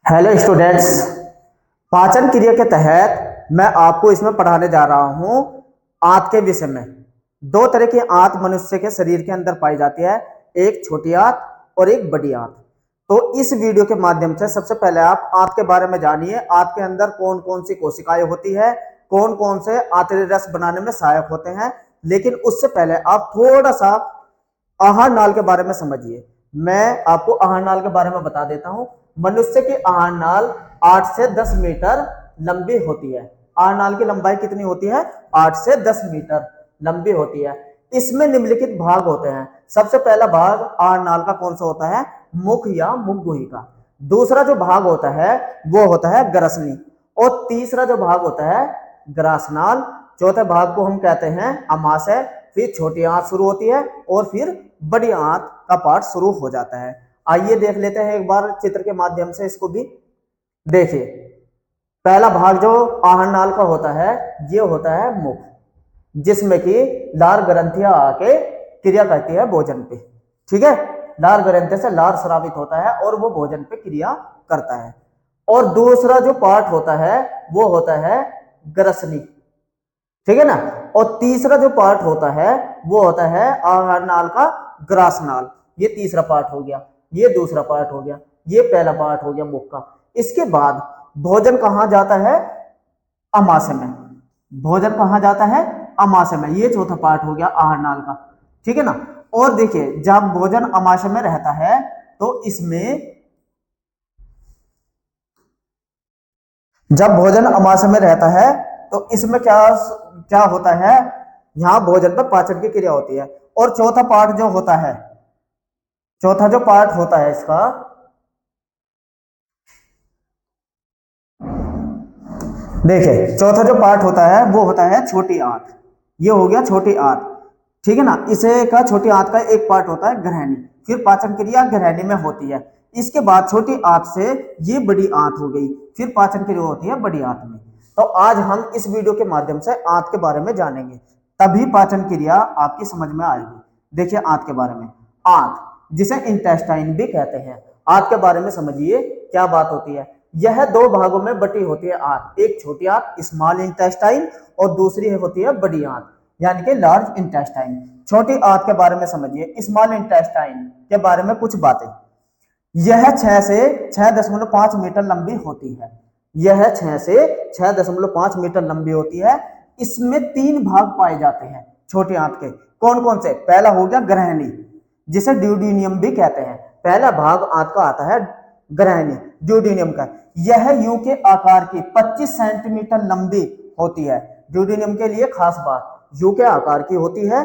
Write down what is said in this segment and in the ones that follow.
Hello students. पाचन क्रिया के तहत मैं आपको इसमें पढ़ाने जा रहा हूं आंत के विषय में। दो तरह की आंत मनुष्य के शरीर के अंदर पाई जाती है, एक छोटी आंत और एक बड़ी आंत। तो इस वीडियो के माध्यम से सबसे पहले आप आंत के बारे में जानिए। आंत के अंदर कौन कौन सी कोशिकाएं होती है, कौन कौन से आंतरिक रस बनाने में सहायक होते हैं। लेकिन उससे पहले आप थोड़ा सा आहार नाल के बारे में समझिए। मैं आपको आहार नाल के बारे में बता देता हूं। मनुष्य की आहार नाल 8 से 10 मीटर लंबी होती है। आहार नाल की लंबाई कितनी होती है? 8 से 10 मीटर लंबी होती है। इसमें निम्नलिखित भाग होते हैं। सबसे पहला भाग आहार नाल का कौन सा होता है? मुख या मुख गुहिका। दूसरा जो भाग होता है वो होता है ग्रसनी, और तीसरा जो भाग होता है ग्रासनाल। चौथे भाग को हम कहते हैं अमाशय। फिर छोटी आंत शुरू होती है और फिर बड़ी आंत का पार्ट शुरू हो जाता है। आइए देख लेते हैं एक बार चित्र के माध्यम से इसको भी। देखिए, पहला भाग जो आहार नाल का होता है ये होता है मुख, जिसमें कि लार ग्रंथियां आके क्रिया करती है भोजन पे। ठीक है, लार ग्रंथि से लार स्रावित होता है और वो भोजन पे क्रिया करता है। और दूसरा जो पार्ट होता है वो होता है ग्रसनी। ठीक है ना। और तीसरा जो पार्ट होता है वो होता है आहार नाल का ग्रासनाल। ये तीसरा पार्ट हो गया, ये दूसरा पार्ट हो गया, ये पहला पार्ट हो गया मुख का। इसके बाद भोजन कहां जाता है? अमाशय में। भोजन कहां जाता है? अमाशय में। ये चौथा पार्ट हो गया आहार नाल का। ठीक है ना। और देखिए, जब भोजन अमाशय में रहता है तो इसमें जब भोजन अमाशय में रहता है तो इसमें क्या क्या होता है? यहां भोजन पर पाचन की क्रिया होती है। और चौथा पार्ट जो होता है, चौथा जो पार्ट होता है इसका, देखिए चौथा जो पार्ट होता है वो होता है छोटी आंत। ये हो गया छोटी आंत। ठीक है ना। इसे का छोटी आंत का एक पार्ट होता है ग्रहणी। फिर पाचन क्रिया ग्रहणी में होती है। इसके बाद छोटी आंत से ये बड़ी आंत हो गई, फिर पाचन क्रिया होती है बड़ी आंत में। तो आज हम इस वीडियो के माध्यम से आंत के बारे में जानेंगे, तभी पाचन क्रिया आपकी समझ में आएगी। देखिए आंत के बारे में। आंत, जिसे इंटेस्टाइन भी कहते हैं, आंत के बारे में समझिए क्या बात होती है। यह दो भागों में बटी होती है आंत। एक छोटी आंत स्मॉल इंटेस्टाइन और दूसरी होती है बड़ी आंत यानी कि लार्ज इंटेस्टाइन। छोटी आंत के बारे में समझिए, स्मॉल इंटेस्टाइन के बारे में कुछ बातें। यह 6 से 6.5 मीटर लंबी होती है। यह 6 से 6.5 मीटर लंबी होती है। इसमें 3 भाग पाए जाते हैं छोटी आंत के। कौन कौन से? पहला हो गया ग्रहणी, जिसे ड्यूडेनियम भी कहते हैं। पहला भाग आंत का आता है ग्रहणी, ड्यूडेनियम का। यह यू के आकार की 25 सेंटीमीटर लंबी होती है। ड्यूडेनियम के लिए खास बात, यू के आकार की होती है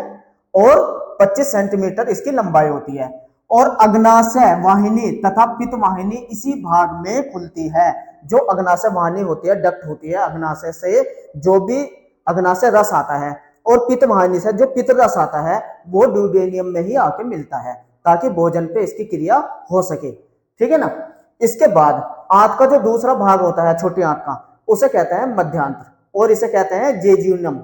और 25 सेंटीमीटर इसकी लंबाई होती है। और अग्नाशय वाहिनी तथा पित्त वाहिनी इसी भाग में खुलती है। जो अग्नाशय वाहिनी होती है, डक्ट होती है, अग्नाशय से जो भी अग्नाशय रस आता है और पित्त वाहिनी से जो पित्त रस आता है वो ड्यूडेनियम में ही आके मिलता है, ताकि भोजन पे इसकी क्रिया हो सके। ठीक है ना। इसके बाद आंत का जो दूसरा भाग होता है छोटी आंत का, उसे कहते हैं मध्यांतर और इसे कहते हैं जेजुनम।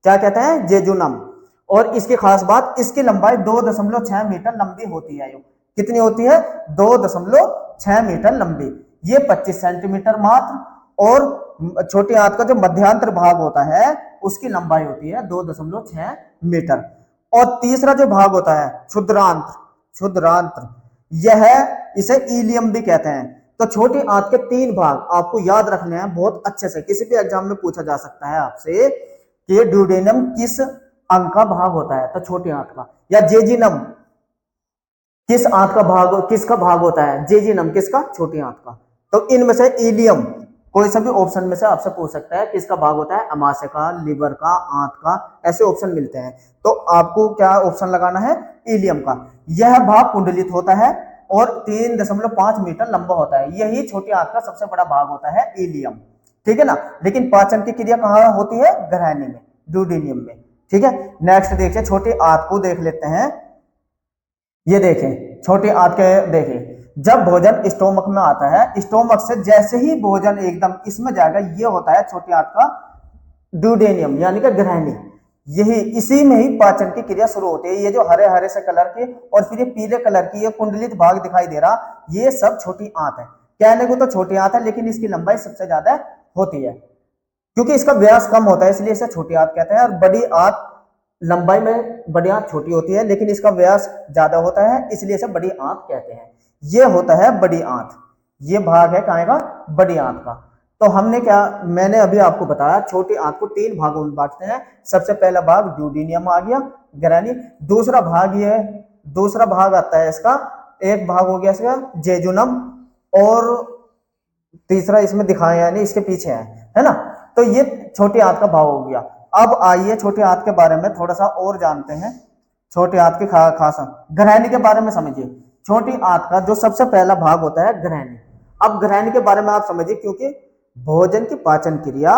क्या कहते हैं? जेजुनम। और इसकी खास बात, इसकी लंबाई 2.6 मीटर लंबी होती है। कितनी होती है? 2.6 मीटर लंबी। ये 25 सेंटीमीटर मात्र। और छोटी आंत का जो मध्यांतर भाग होता है उसकी लंबाई होती है 2.6 मीटर। और तीसरा जो भाग होता है क्षुद्रांत्र, क्षुद्रांत्र, यह इसे इलियम भी कहते हैं। तो छोटी आंत के 3 भाग आपको याद रखने हैं बहुत अच्छे से। किसी भी एग्जाम में पूछा जा सकता है आपसे कि ड्यूडेनम किस अंग का भाग होता है, तो छोटी आंत का। या जेजिनम किस आंत का भाग, किसका भाग होता है? जेजिनम किसका? छोटी आंत का। तो इनमें से इलियम कोई सा भी ऑप्शन में से आपसे पूछ सकता है किसका भाग होता है? अमाशय का, लिवर का, आंत का, ऐसे ऑप्शन मिलते हैं। तो आपको क्या ऑप्शन लगाना है? इलियम का। यह भाग कुंडलित होता है और 3.5 मीटर लंबा होता है। यही छोटी आंत का सबसे बड़ा भाग होता है, इलियम। ठीक है ना। लेकिन पाचन की क्रिया कहां होती है? ग्रहणी में, ड्यूडेनियम में। ठीक है। नेक्स्ट देखिए, छोटी आंत को देख लेते हैं। ये देखें छोटी आंत के, देखें जब भोजन स्टोमक में आता है, स्टोमक से जैसे ही भोजन एकदम इसमें जाएगा, ये होता है छोटी आंत का ड्यूडेनियम यानी कि ग्रहणी। यही इसी में ही पाचन की क्रिया शुरू होती है। ये जो हरे हरे से कलर की और फिर ये पीले कलर की ये कुंडलित भाग दिखाई दे रहा, ये सब छोटी आंत है। कहने को तो छोटी आंत है लेकिन इसकी लंबाई सबसे ज्यादा होती है, क्योंकि इसका व्यास कम होता है इसलिए इसे छोटी आंत कहते हैं। और बड़ी आंत लंबाई में बड़ी आंत छोटी होती है लेकिन इसका व्यास ज्यादा होता है इसलिए इसे बड़ी आंत कहते हैं। ये होता है बड़ी आंत, ये भाग है कहाँ का, बड़ी आंत का। तो हमने क्या, मैंने अभी आपको बताया छोटी आंत को 3 भागों में बांटते हैं। सबसे पहला भाग ड्यूडेनियम आ गया, ग्रैनी। दूसरा भाग ये है, दूसरा भाग आता है इसका, एक भाग हो गया इसका जेजुनम, और तीसरा इसमें दिखाया यानी इसके पीछे है ना। तो ये छोटी आंत का भाग हो गया। अब आइए छोटी आंत के बारे में थोड़ा सा और जानते हैं। छोटी आंत की खास ग्रहणी के बारे में समझिए। छोटी आंत का जो सबसे पहला भाग होता है ग्रहणी। अब ग्रहणी के बारे में आप समझिए, क्योंकि भोजन की पाचन क्रिया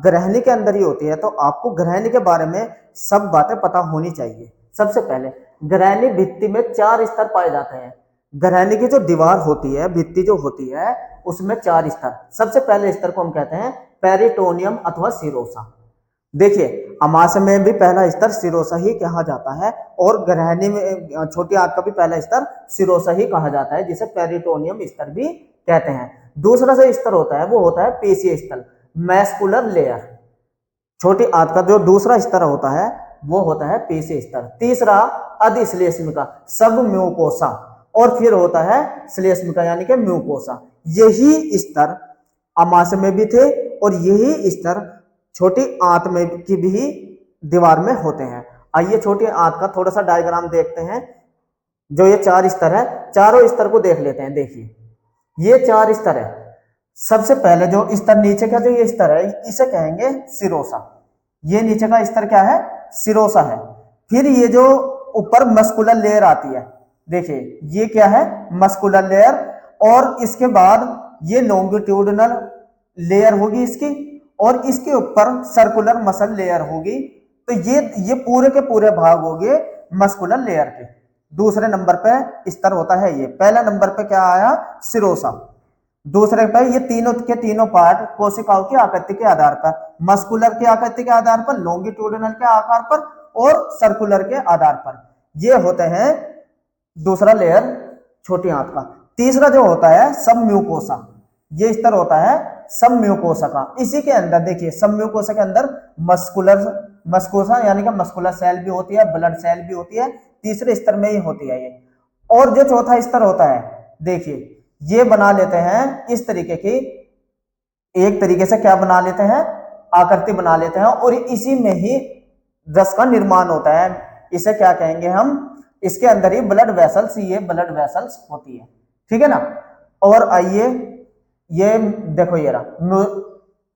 ग्रहणी के अंदर ही होती है, तो आपको ग्रहणी के बारे में सब बातें पता होनी चाहिए। सबसे पहले ग्रहणी भित्ति में 4 स्तर पाए जाते हैं। ग्रहणी की जो दीवार होती है, भित्ति जो होती है, उसमें 4 स्तर। सबसे पहले स्तर को हम कहते हैं पेरिटोनियम अथवा सिरोसा। देखिए अमाशय में भी पहला स्तर सिरोसा ही कहा जाता है, और ग्रहणी में छोटी आंत का भी पहला स्तर सिरोसा ही कहा जाता है, जिसे पेरिटोनियम स्तर भी कहते हैं। दूसरा जो स्तर होता है वो होता है पेशीय स्तर, मैस्कुलर लेयर। छोटी आंत का जो दूसरा स्तर होता है वो होता है पेशीय स्तर। तीसरा अधिश्लेष्मिका, सब म्यूकोसा, और फिर होता है श्लेष्मिका यानी कि म्यूकोसा। यही स्तर अमाशय में भी थे और यही स्तर छोटी आंत में की भी दीवार में होते हैं। आइए छोटी आंत का थोड़ा सा डायग्राम देखते हैं। जो ये 4 स्तर है, चारों स्तर को देख लेते हैं। देखिए ये 4 स्तर है। सबसे पहले जो स्तर नीचे का जो ये स्तर है इसे कहेंगे सिरोसा। ये नीचे का स्तर क्या है, सिरोसा है। फिर ये जो ऊपर मस्कुलर लेयर आती है, देखिए ये क्या है, मस्कुलर लेयर। और इसके बाद ये लॉन्गिट्यूडिनल लेयर होगी इसकी, और इसके ऊपर सर्कुलर मसल लेयर होगी। तो ये पूरे के पूरे भाग हो गए मस्कुलर लेयर के। दूसरे नंबर पे स्तर होता है ये। पहला नंबर पे क्या आया, सिरोसा। दूसरे पे ये तीनों के तीनों पार्ट कोशिकाओं की आकृति के आधार पर, मस्कुलर की आकृति के आधार पर, लॉन्गिट्यूडिनल के आकार पर, और सर्कुलर के आधार पर, ये होते हैं दूसरा लेयर छोटी आंत का। तीसरा जो होता है सब म्यूकोसा, ये स्तर होता है सब म्यूकोसा का। इसी के अंदर देखिए सब म्यूकोसा के अंदर मस्कोसा यानी कि मस्कुलर सेल भी होती है, ब्लड सेल भी होती है, तीसरे स्तर में ही होती है ये। और जो चौथा स्तर होता है, देखिए ये बना लेते हैं इस तरीके की, एक तरीके से क्या बना लेते हैं, आकृति बना लेते हैं, और इसी में ही रस का निर्माण होता है। इसे क्या कहेंगे हम, इसके अंदर ही ब्लड वेसल्स, ये ब्लड वेसल्स होती है, ठीक है ना। और आइए ये देखो ये रहा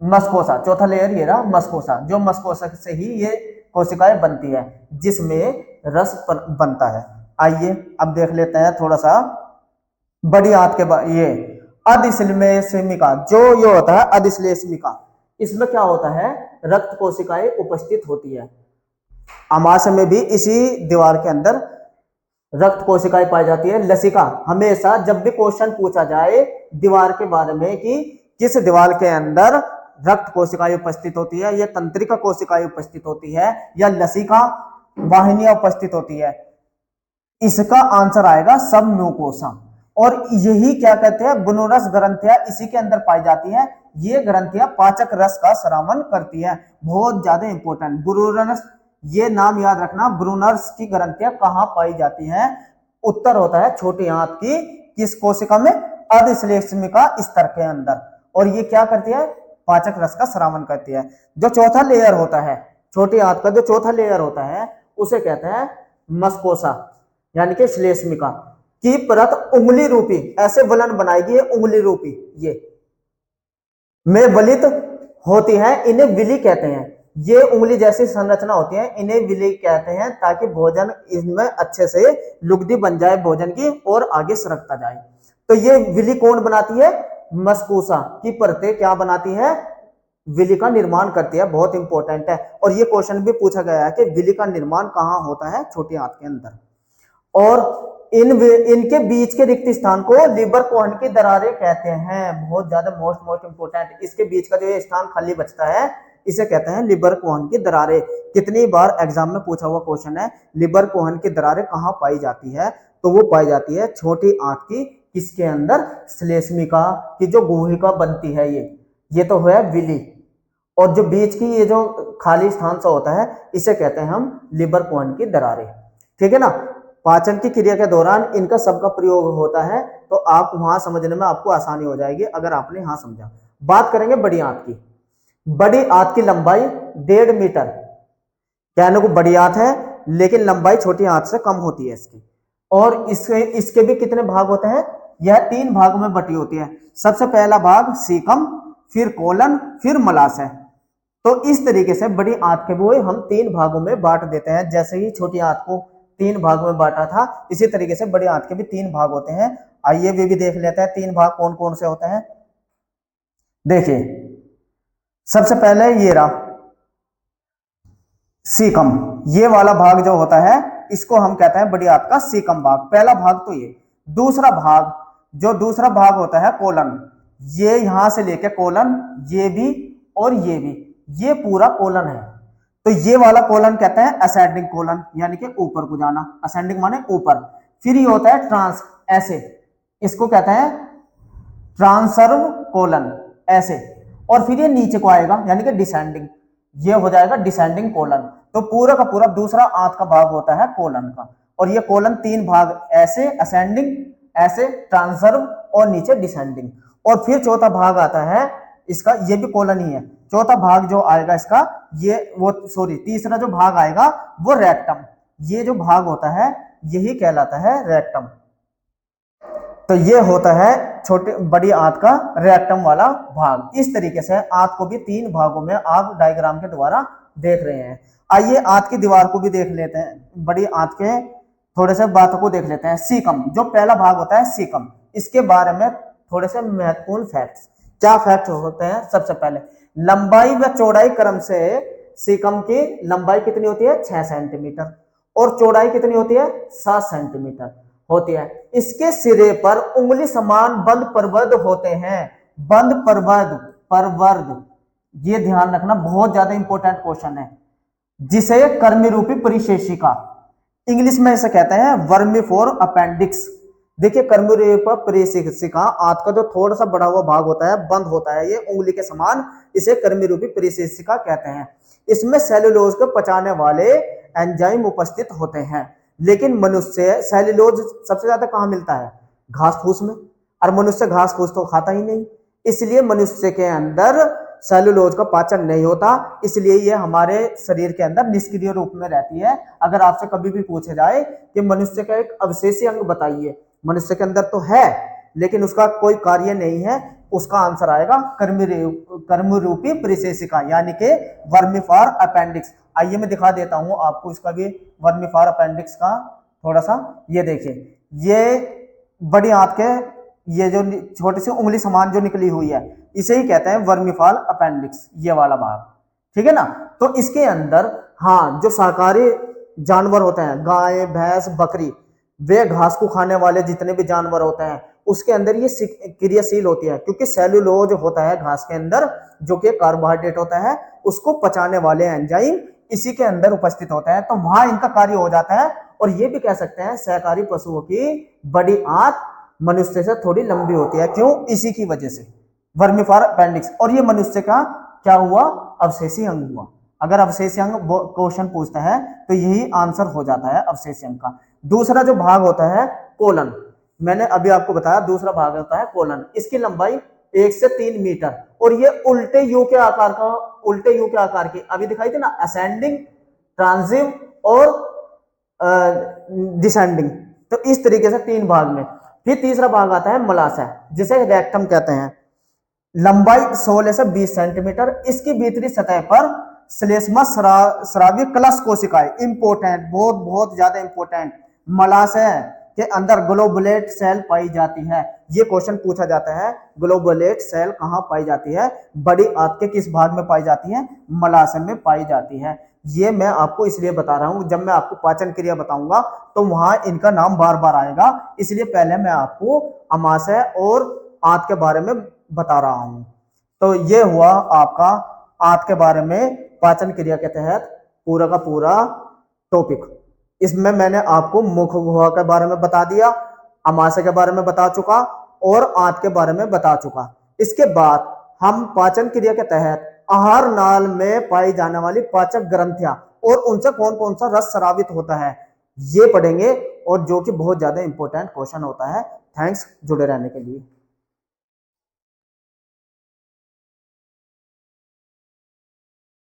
मस्कोसा, चौथा लेयर ये रहा मस्कोसा। जो मस्कोसा से ही ये कोशिकाएं बनती है जिसमें रस बनता है। आइए अब देख लेते हैं थोड़ा सा बड़ी आंत के बाद ये अधिश्लेष्मिका। जो ये होता है अधिश्लेष्मिका, इसमें क्या होता है, रक्त कोशिकाएं उपस्थित होती है। अमाशय में भी इसी दीवार के अंदर रक्त कोशिकाएं पाई जाती है। लसिका, हमेशा जब भी क्वेश्चन पूछा जाए दीवार के बारे में कि किस दीवार के अंदर रक्त कोशिकाएं उपस्थित होती है, या तंत्रिका कोशिकाएं उपस्थित होती है, या लसिका वाहिनियां उपस्थित होती है, इसका आंसर आएगा सब म्यूकोसा। और यही क्या कहते हैं, ब्रूनस ग्रंथियां इसी के अंदर पाई जाती है। ये ग्रंथियां पाचक रस का स्रावन करती है। बहुत ज्यादा इंपॉर्टेंट, ब्रूनस, ये नाम याद रखना, ब्रूनर्स की ग्रंथियां कहां पाई जाती हैं। उत्तर होता है छोटी आंत की किस कोशिका में, अधिश्लेष्मिका स्तर के अंदर। और ये क्या करती है, पाचक रस का स्रावन करती है। जो चौथा लेयर होता है छोटी आंत का, जो चौथा लेयर होता है उसे कहते हैं मस्कोसा यानी कि श्लेष्मिका की परत उंगली रूपी, ऐसे वलन बनाएगी उंगली रूपी, ये में वलित होती है। इन्हें विली कहते हैं। ये उंगली जैसी संरचना होती है, इन्हें विली कहते हैं, ताकि भोजन इसमें अच्छे से लुगदी बन जाए भोजन की और आगे सरकता जाए। तो ये विली कौन बनाती है, मस्कोसा की परतें क्या बनाती है, विली का निर्माण करती है। बहुत इंपॉर्टेंट है। और ये क्वेश्चन भी पूछा गया है कि विली का निर्माण कहां होता है, छोटी आंत के अंदर। और इनके बीच के रिक्त स्थान को लिबर कोहन की दरारें कहते हैं। बहुत ज्यादा मोस्ट इंपोर्टेंट, इसके बीच का जो ये स्थान खाली बचता है इसे कहते हैं लिबर कोहन की दरारें। कितनी बार एग्जाम में पूछा हुआ क्वेश्चन है, लिबर कोहन की दरारें कहां पाई जाती है, तो वो पाई जाती है छोटी आंत की किसके अंदर, श्लेष्मिका की जो गुहिका बनती है ये तो है विली, और जो बीच की ये जो खाली स्थान सा होता है इसे कहते हैं हम लिवर कोन की दरारें। ठीक है ना। पाचन की क्रिया के दौरान इनका सबका प्रयोग होता है, तो आप वहां समझने में आपको आसानी हो जाएगी अगर आपने यहां समझा। बात करेंगे बड़ी आंत की। बड़ी आंत की लंबाई 1.5 मीटर, कहने को बड़ी आंत है लेकिन लंबाई छोटी आंत से कम होती है इसकी। और इसके भी कितने भाग होते हैं, यह 3 भागों में बटी होती है। सबसे पहला भाग सीकम, फिर कोलन, फिर मलाशय। तो इस तरीके से बड़ी आंत के वो हम 3 भागों में बांट देते हैं। जैसे ही छोटी आंत को 3 भागों में बांटा था, इसी तरीके से बड़ी आंत के भी 3 भाग होते हैं। आइए वे भी देख लेते हैं 3 भाग कौन कौन से होते हैं। देखिए सबसे पहले ये रहा सीकम, ये वाला भाग जो होता है इसको हम कहते हैं बड़ी आंत का सीकम भाग। पहला भाग तो ये। दूसरा भाग, जो दूसरा भाग होता है कोलन, ये यहां से लेके कोलन, ये भी और ये भी, ये पूरा कोलन है। तो ये वाला कोलन कहते हैं असेंडिंग कोलन, यानी कि ऊपर को जाना, असेंडिंग माने ऊपर। फिर ये होता है ट्रांस, ऐसे, इसको कहते हैं ट्रांसर्व कोलन, ऐसे। और फिर ये नीचे को आएगा यानी कि डिसेंडिंग, ये हो जाएगा डिसेंडिंग कोलन। तो पूरा का पूरा दूसरा आंत का भाग होता है कोलन का। और ये कोलन 3 भाग, ऐसे असेंडिंग, ऐसे ट्रांसर्व और नीचे डिसेंडिंग। और फिर चौथा भाग आता है इसका, ये भी कोलन ही है। चौथा भाग जो आएगा इसका, तीसरा जो भाग आएगा वो रेक्टम। ये जो भाग होता है यही कहलाता है रेक्टम। तो ये होता है छोटे बड़ी आंत का रेक्टम वाला भाग। इस तरीके से आंत को भी 3 भागों में आप डायग्राम के द्वारा देख रहे हैं। आइए आंत की दीवार को भी देख लेते हैं, बड़ी आंत के थोड़े से बातों को देख लेते हैं। सीकम, जो पहला भाग होता है सीकम, इसके बारे में थोड़े से महत्वपूर्ण फैक्ट्स। क्या फैक्ट होते हैं, सबसे पहले लंबाई व चौड़ाई क्रम से सीकम की लंबाई कितनी होती है, 6 सेंटीमीटर, और चौड़ाई कितनी होती है, 7 सेंटीमीटर होती है। इसके सिरे पर उंगली समान बंद प्रवर्ध होते हैं। बंद प्रवर्ध, ये ध्यान रखना, बहुत ज्यादा इंपॉर्टेंट क्वेश्चन है। जिसे कर्मी रूपी परिशेषिका, इंग्लिश में इसे कहते हैं वर्मीफोर अपेंडिक्स। देखिए कर्मी रूपी परिशेषिका, आंत का जो थोड़ा सा बड़ा हुआ भाग होता है, बंद होता है ये उंगली के समान, इसे कर्मी रूपी परिशेषिका कहते हैं। इसमें सेलुलोज को पचाने वाले एंजाइम उपस्थित होते हैं। लेकिन मनुष्य सेलुलोज सबसे ज्यादा कहां मिलता है, घास फूस में, और मनुष्य घास फूस तो खाता ही नहीं, इसलिए मनुष्य के अंदर सेलुलोज का पाचन नहीं होता। इसलिए ये हमारे शरीर के अंदर निष्क्रिय रूप में रहती है। अगर आपसे कभी भी पूछे जाए कि मनुष्य का एक अवशेषी अंग बताइए, मनुष्य के अंदर तो है लेकिन उसका कोई कार्य नहीं है, उसका आंसर आएगा कर्म रूपी परिशेषिका, यानी कि वर्मीफार अपेंडिक्स। आइए मैं दिखा देता हूं आपको इसका भी वर्मीफार अपेंडिक्स का थोड़ा सा। ये देखिए, ये बड़ी आंत के ये जो छोटी सी उंगली समान जो निकली हुई है, इसे ही कहते हैं वर्मीफार अपेंडिक्स, ये वाला भाग। ठीक है ना। तो इसके अंदर हाँ, जो शाकाहारी जानवर होते हैं, गाय, भैंस, बकरी, वे घास को खाने वाले जितने भी जानवर होते हैं, उसके अंदर ये क्रियाशील होती है, क्योंकि सेलुलोज होता है घास के अंदर, जो कि कार्बोहाइड्रेट होता है, उसको पचाने वाले एंजाइम इसी के अंदर उपस्थित होते हैं। तो वहां इनका कार्य हो जाता है। और ये भी कह सकते हैं शाकाहारी पशुओं की बड़ी आंत मनुष्य से थोड़ी लंबी होती है। क्यों, इसी की वजह से वर्मीफार अपेंडिक्स। और ये मनुष्य का क्या हुआ, अवशेषी अंग हुआ। अगर अवशेषी अंग क्वेश्चन पूछता है तो यही आंसर हो जाता है अवशेषी अंग का। दूसरा जो भाग होता है कोलन, मैंने अभी आपको बताया दूसरा भाग होता है कोलन। इसकी लंबाई 1 से 3 मीटर, और ये उल्टे यू के आकार का, उल्टे यू के आकार की, अभी दिखाई थी ना, असेंडिंग, ट्रांसिव और डिसेंडिंग। तो इस तरीके से 3 भाग में। फिर तीसरा भाग आता है मलाशय, जिसे रेक्टम कहते हैं। लंबाई 16 से 20 सेंटीमीटर। इसकी भीतरी सतह पर श्लेष्मा स्रावी कलश कोशिकाएं, इंपोर्टेंट, बहुत बहुत ज्यादा इंपोर्टेंट, मलाशय के अंदर ग्लोबुलेट सेल पाई जाती है। ये क्वेश्चन पूछा जाता है, ग्लोबुलेट सेल कहां पाई जाती है, बड़ी आंत के किस भाग में पाई जाती है, मलाशय में पाई जाती है। ये मैं आपको इसलिए बता रहा हूं, जब मैं आपको पाचन क्रिया बताऊंगा तो वहां इनका नाम बार बार आएगा, इसलिए पहले मैं आपको अमाशय और आंत के बारे में बता रहा हूं। तो ये हुआ आपका आंत के बारे में पाचन क्रिया के तहत पूरा का पूरा टॉपिक। इसमें मैंने आपको मुख गुहा के बारे में बता दिया, अमाशय के बारे में बता चुका और आंत के बारे में बता चुका। इसके बाद हम पाचन क्रिया के तहत आहार नाल में पाई जाने वाली पाचक ग्रंथियां और उनसे कौन कौन सा रस स्रावित होता है ये पढ़ेंगे, और जो कि बहुत ज्यादा इंपॉर्टेंट क्वेश्चन होता है। थैंक्स जुड़े रहने के लिए।